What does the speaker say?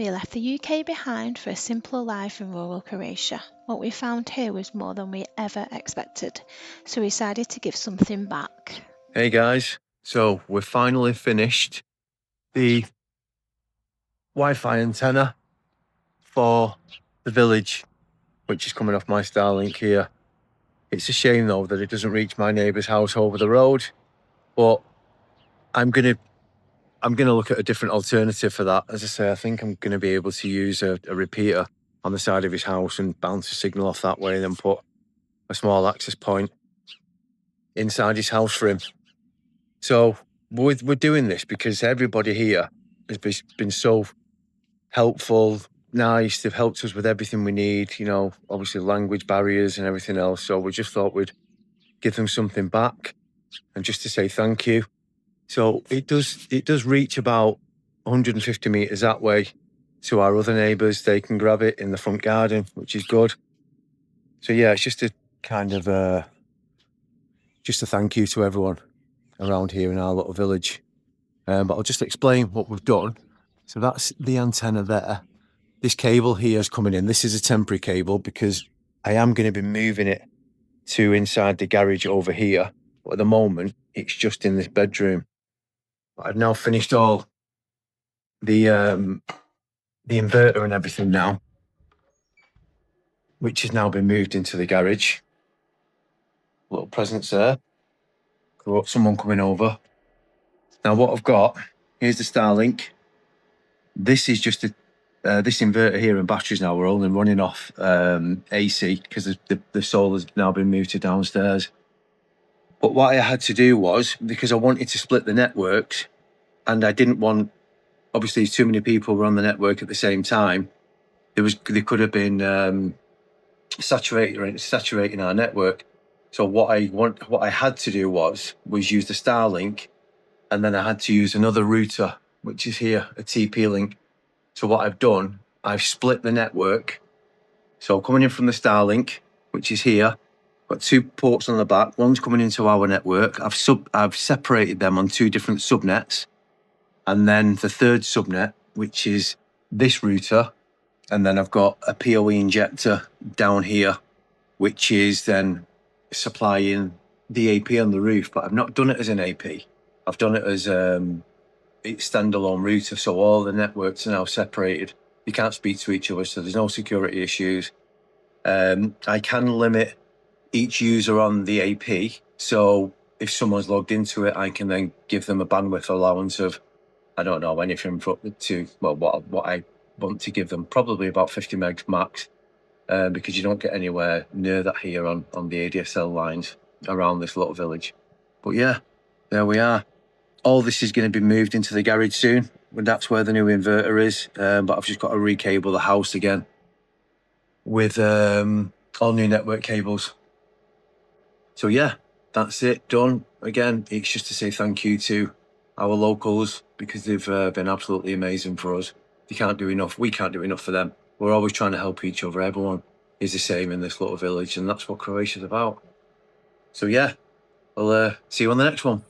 We left the UK behind for a simpler life in rural Croatia. What we found here was more than we ever expected, so we decided to give something back. Hey guys, so we're finally finished the Wi-Fi antenna for the village, which is coming off my Starlink here. It's a shame though that it doesn't reach my neighbour's house over the road, but I'm gonna look at a different alternative for that. As I say, I think I'm gonna be able to use a repeater on the side of his house and bounce a signal off that way, and then put a small access point inside his house for him. So we're doing this because everybody here has been so helpful, nice. They've helped us with everything we need, obviously language barriers and everything else. So we just thought we'd give them something back and just to say thank you. So it does reach about 150 metres that way to our other neighbours. They can grab it in the front garden, which is good. So yeah, it's just a kind of just a thank you to everyone around here in our little village. But I'll just explain what we've done. So that's the antenna there. This cable here is coming in. This is a temporary cable because I am going to be moving it to inside the garage over here. But at the moment, it's just in this bedroom. But I've now finished all the inverter and everything now, which has now been moved into the garage. Little presents there. Got someone coming over. Now what I've got, here's the Starlink. This is just this inverter here and batteries now are only running off AC because the solar's now been moved to downstairs. But what I had to do was, because I wanted to split the networks and I didn't want, obviously too many people were on the network at the same time, there could have been saturating our network. So what I had to do was use the Starlink, and then I had to use another router, which is here, a TP-Link. So what I've done, I've split the network. So coming in from the Starlink, which is here, got two ports on the back. One's coming into our network. I've separated them on two different subnets. And then the third subnet, which is this router. And then I've got a PoE injector down here, which is then supplying the AP on the roof. But I've not done it as an AP. I've done it as standalone router, so all the networks are now separated. You can't speak to each other, so there's no security issues. I can limit each user on the AP, so if someone's logged into it, I can then give them a bandwidth allowance of, I don't know, anything from to, well, what I want to give them, probably about 50 megs max, because you don't get anywhere near that here on the ADSL lines around this little village. But yeah, there we are. All this is going to be moved into the garage soon, and that's where the new inverter is. But I've just got to recable the house again with all new network cables. So yeah, that's it, done. Again, it's just to say thank you to our locals because they've been absolutely amazing for us. They can't do enough. We can't do enough for them. We're always trying to help each other. Everyone is the same in this little village, and that's what Croatia's about. So yeah, I'll see you on the next one.